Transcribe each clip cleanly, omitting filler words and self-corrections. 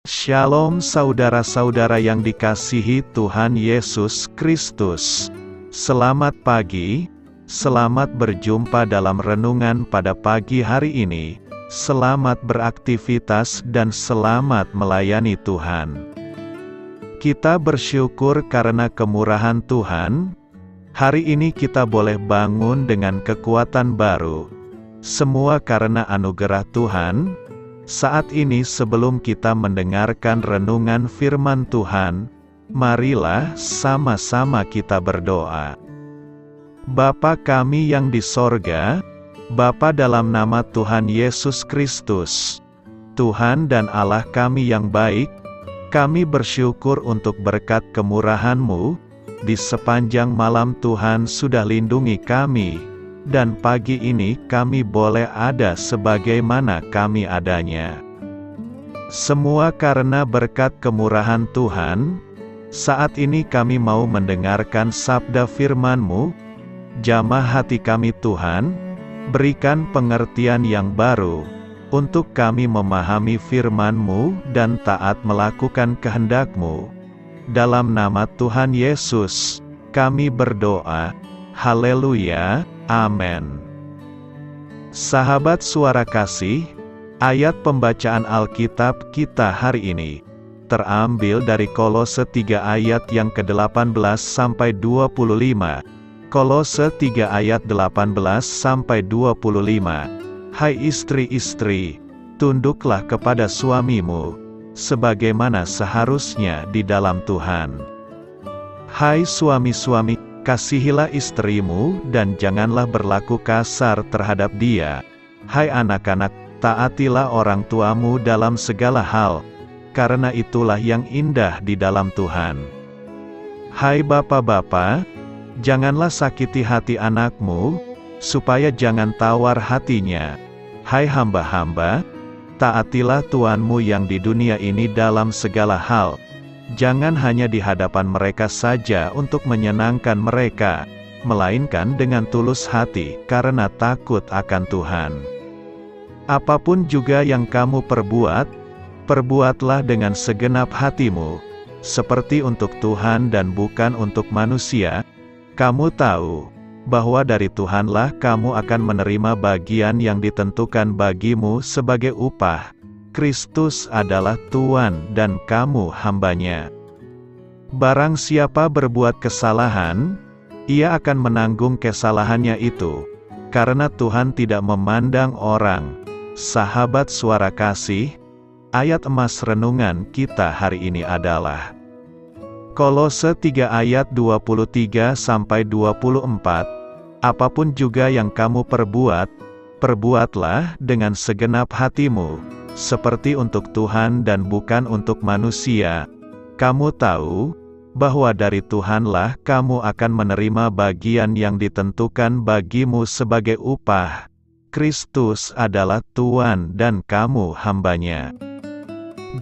Shalom saudara-saudara yang dikasihi Tuhan Yesus Kristus. Selamat pagi, selamat berjumpa dalam renungan pada pagi hari ini. Selamat beraktivitas dan selamat melayani Tuhan. Kita bersyukur karena kemurahan Tuhan. Hari ini kita boleh bangun dengan kekuatan baru. Semua karena anugerah Tuhan. Saat ini sebelum kita mendengarkan renungan firman Tuhan, marilah sama-sama kita berdoa. Bapa kami yang di sorga, Bapa dalam nama Tuhan Yesus Kristus, Tuhan dan Allah kami yang baik, kami bersyukur untuk berkat kemurahan-Mu, di sepanjang malam Tuhan sudah lindungi kami. Dan pagi ini kami boleh ada sebagaimana kami adanya. Semua karena berkat kemurahan Tuhan. Saat ini kami mau mendengarkan sabda firman-Mu. Jamah hati kami Tuhan, berikan pengertian yang baru, untuk kami memahami firman-Mu dan taat melakukan kehendak-Mu. Dalam nama Tuhan Yesus, kami berdoa. Haleluya. Amin. Sahabat suara kasih, ayat pembacaan Alkitab kita hari ini terambil dari Kolose 3 ayat yang ke-18 sampai 25. Kolose 3 ayat 18 sampai 25. Hai istri-istri, tunduklah kepada suamimu, sebagaimana seharusnya di dalam Tuhan. Hai suami-suami, kasihilah istrimu dan janganlah berlaku kasar terhadap dia. Hai anak-anak, taatilah orang tuamu dalam segala hal, karena itulah yang indah di dalam Tuhan. Hai bapak-bapak, janganlah sakiti hati anakmu, supaya jangan tawar hatinya. Hai hamba-hamba, taatilah tuanmu yang di dunia ini dalam segala hal. Jangan hanya di hadapan mereka saja untuk menyenangkan mereka, melainkan dengan tulus hati karena takut akan Tuhan. Apapun juga yang kamu perbuat, perbuatlah dengan segenap hatimu, seperti untuk Tuhan dan bukan untuk manusia. Kamu tahu bahwa dari Tuhanlah kamu akan menerima bagian yang ditentukan bagimu sebagai upah. Kristus adalah Tuhan dan kamu hambanya. Barang siapa berbuat kesalahan, ia akan menanggung kesalahannya itu, karena Tuhan tidak memandang orang. Sahabat suara kasih, ayat emas renungan kita hari ini adalah Kolose 3 ayat 23 sampai 24. Apapun juga yang kamu perbuat, perbuatlah dengan segenap hatimu, seperti untuk Tuhan dan bukan untuk manusia. Kamu tahu bahwa dari Tuhanlah kamu akan menerima bagian yang ditentukan bagimu sebagai upah. Kristus adalah Tuhan dan kamu hambanya.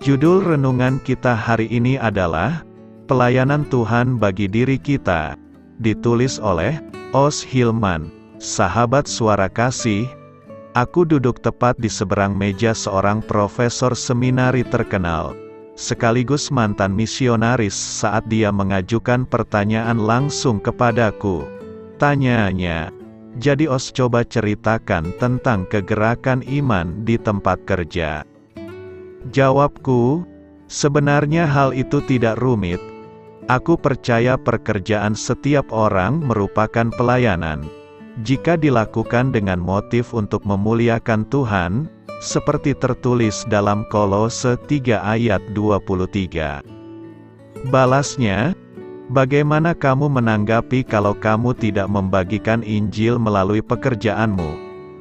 Judul renungan kita hari ini adalah Pelayanan Tuhan bagi diri kita. Ditulis oleh Os Hilman. Sahabat suara kasih, aku duduk tepat di seberang meja seorang profesor seminari terkenal, sekaligus mantan misionaris saat dia mengajukan pertanyaan langsung kepadaku. Tanyanya, jadi Os coba ceritakan tentang kegerakan iman di tempat kerja. Jawabku, sebenarnya hal itu tidak rumit. Aku percaya pekerjaan setiap orang merupakan pelayanan. Jika dilakukan dengan motif untuk memuliakan Tuhan, seperti tertulis dalam Kolose 3 ayat 23. Balasnya, bagaimana kamu menanggapi kalau kamu tidak membagikan Injil melalui pekerjaanmu?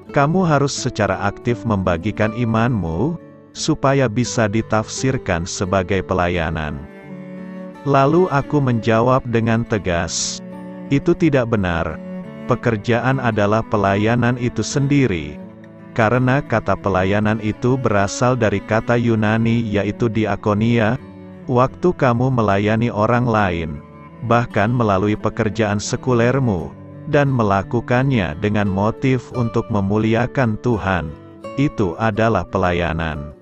Kamu harus secara aktif membagikan imanmu, supaya bisa ditafsirkan sebagai pelayanan. Lalu aku menjawab dengan tegas, itu tidak benar. Pekerjaan adalah pelayanan itu sendiri. Karena kata pelayanan itu berasal dari kata Yunani yaitu diakonia, waktu kamu melayani orang lain, bahkan melalui pekerjaan sekulermu, dan melakukannya dengan motif untuk memuliakan Tuhan, itu adalah pelayanan.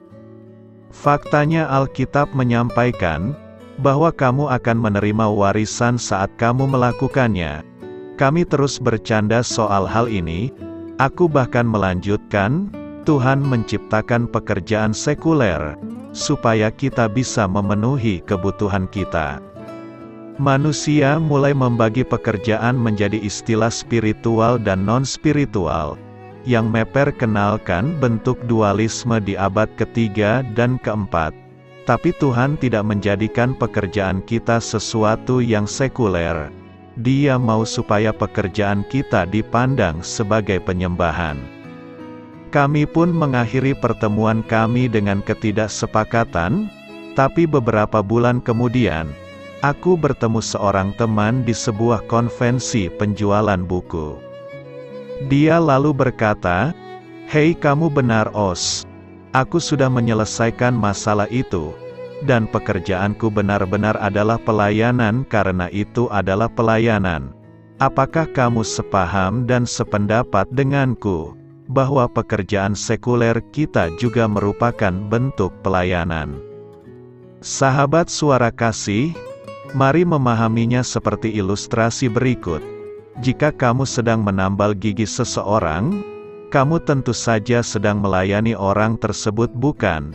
Faktanya Alkitab menyampaikan bahwa kamu akan menerima warisan saat kamu melakukannya. Kami terus bercanda soal hal ini. Aku bahkan melanjutkan, Tuhan menciptakan pekerjaan sekuler supaya kita bisa memenuhi kebutuhan kita. Manusia mulai membagi pekerjaan menjadi istilah spiritual dan non-spiritual, yang memperkenalkan bentuk dualisme di abad ketiga dan keempat. Tapi Tuhan tidak menjadikan pekerjaan kita sesuatu yang sekuler. Dia mau supaya pekerjaan kita dipandang sebagai penyembahan. Kami pun mengakhiri pertemuan kami dengan ketidaksepakatan, tapi beberapa bulan kemudian, aku bertemu seorang teman di sebuah konvensi penjualan buku. Dia lalu berkata, "Hei, kamu benar, Os. Aku sudah menyelesaikan masalah itu. Dan pekerjaanku benar-benar adalah pelayanan karena itu adalah pelayanan. Apakah kamu sepaham dan sependapat denganku, bahwa pekerjaan sekuler kita juga merupakan bentuk pelayanan?" Sahabat Suara Kasih, mari memahaminya seperti ilustrasi berikut. Jika kamu sedang menambal gigi seseorang, kamu tentu saja sedang melayani orang tersebut, bukan?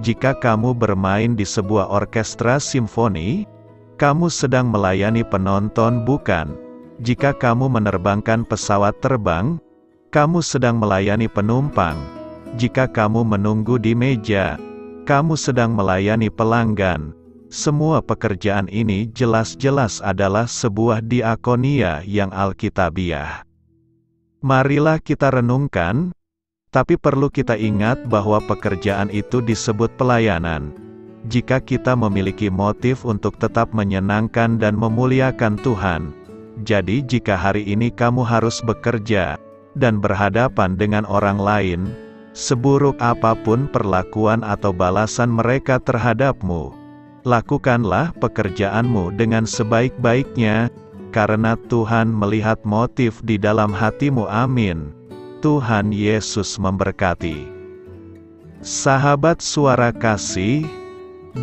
Jika kamu bermain di sebuah orkestra simfoni, kamu sedang melayani penonton, bukan? Jika kamu menerbangkan pesawat terbang, kamu sedang melayani penumpang. Jika kamu menunggu di meja, kamu sedang melayani pelanggan. Semua pekerjaan ini jelas-jelas adalah sebuah diakonia yang alkitabiah. Marilah kita renungkan. Tapi perlu kita ingat bahwa pekerjaan itu disebut pelayanan. Jika kita memiliki motif untuk tetap menyenangkan dan memuliakan Tuhan. Jadi jika hari ini kamu harus bekerja, dan berhadapan dengan orang lain, seburuk apapun perlakuan atau balasan mereka terhadapmu, lakukanlah pekerjaanmu dengan sebaik-baiknya, karena Tuhan melihat motif di dalam hatimu. Amin. Tuhan Yesus memberkati. Sahabat Suara Kasih,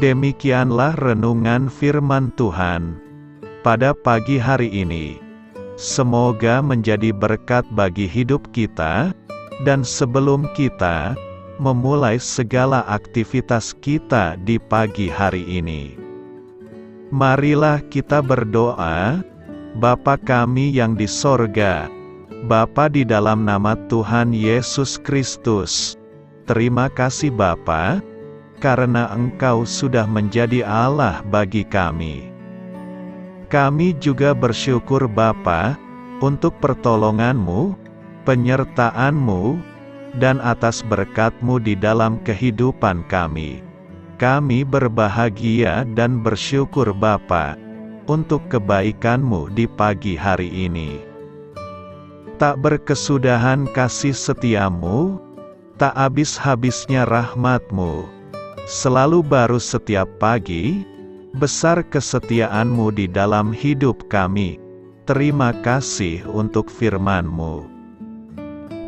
demikianlah renungan firman Tuhan pada pagi hari ini. Semoga menjadi berkat bagi hidup kita, dan sebelum kita memulai segala aktivitas kita di pagi hari ini, marilah kita berdoa. Bapa kami yang di sorga, Bapa, di dalam nama Tuhan Yesus Kristus, terima kasih Bapa, karena Engkau sudah menjadi Allah bagi kami. Kami juga bersyukur Bapa, untuk pertolongan-Mu, penyertaan-Mu, dan atas berkat-Mu di dalam kehidupan kami. Kami berbahagia dan bersyukur Bapa, untuk kebaikan-Mu di pagi hari ini. Tak berkesudahan kasih setia-Mu, tak habis-habisnya rahmat-Mu. Selalu baru setiap pagi, besar kesetiaan-Mu di dalam hidup kami. Terima kasih untuk firman-Mu.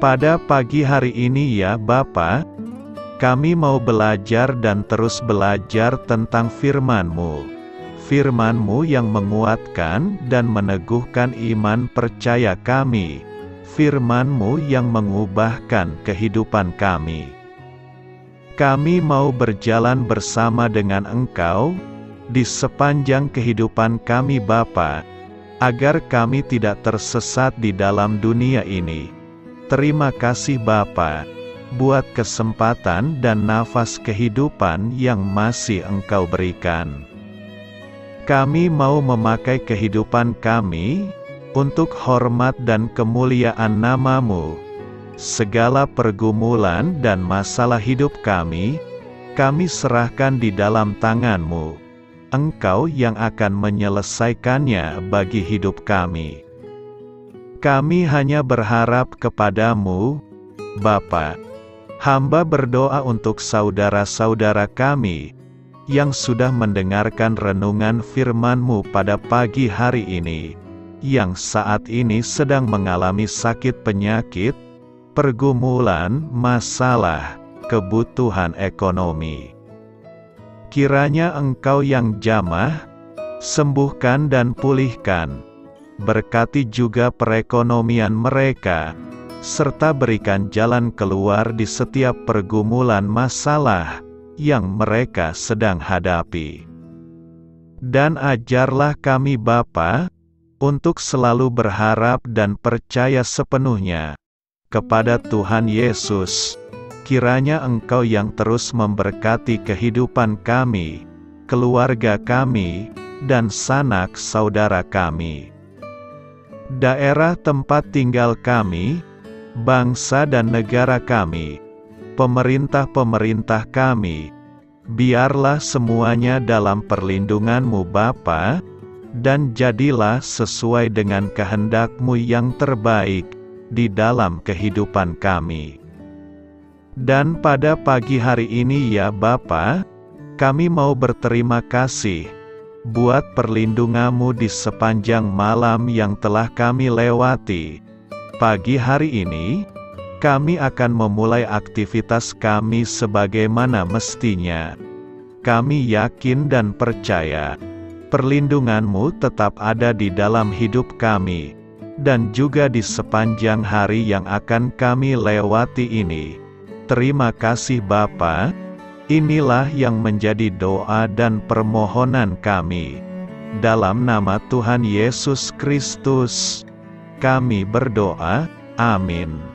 Pada pagi hari ini ya Bapa, kami mau belajar dan terus belajar tentang firman-Mu. Firman-Mu yang menguatkan dan meneguhkan iman percaya kami. Firman-Mu yang mengubahkan kehidupan kami. Kami mau berjalan bersama dengan Engkau di sepanjang kehidupan kami Bapa, agar kami tidak tersesat di dalam dunia ini. Terima kasih Bapa, buat kesempatan dan nafas kehidupan yang masih Engkau berikan. Kami mau memakai kehidupan kami untuk hormat dan kemuliaan nama-Mu. Segala pergumulan dan masalah hidup kami serahkan di dalam tangan-Mu. Engkau yang akan menyelesaikannya bagi hidup kami. Kami hanya berharap kepada-Mu, Bapa. Hamba berdoa untuk saudara-saudara kami yang sudah mendengarkan renungan firman-Mu pada pagi hari ini, yang saat ini sedang mengalami sakit penyakit, pergumulan, masalah, kebutuhan ekonomi. Kiranya Engkau yang jamah, sembuhkan dan pulihkan. Berkati juga perekonomian mereka, serta berikan jalan keluar di setiap pergumulan masalah yang mereka sedang hadapi. Dan ajarlah kami Bapa, untuk selalu berharap dan percaya sepenuhnya kepada Tuhan Yesus. Kiranya Engkau yang terus memberkati kehidupan kami, keluarga kami, dan sanak saudara kami, daerah tempat tinggal kami, bangsa dan negara kami, pemerintah-pemerintah kami. Biarlah semuanya dalam perlindungan-Mu Bapa, dan jadilah sesuai dengan kehendak-Mu yang terbaik di dalam kehidupan kami. Dan pada pagi hari ini ya Bapa, kami mau berterima kasih buat perlindungan-Mu di sepanjang malam yang telah kami lewati. Pagi hari ini, kami akan memulai aktivitas kami sebagaimana mestinya. Kami yakin dan percaya, perlindungan-Mu tetap ada di dalam hidup kami, dan juga di sepanjang hari yang akan kami lewati ini. Terima kasih Bapa. Inilah yang menjadi doa dan permohonan kami. Dalam nama Tuhan Yesus Kristus, kami berdoa. Amin.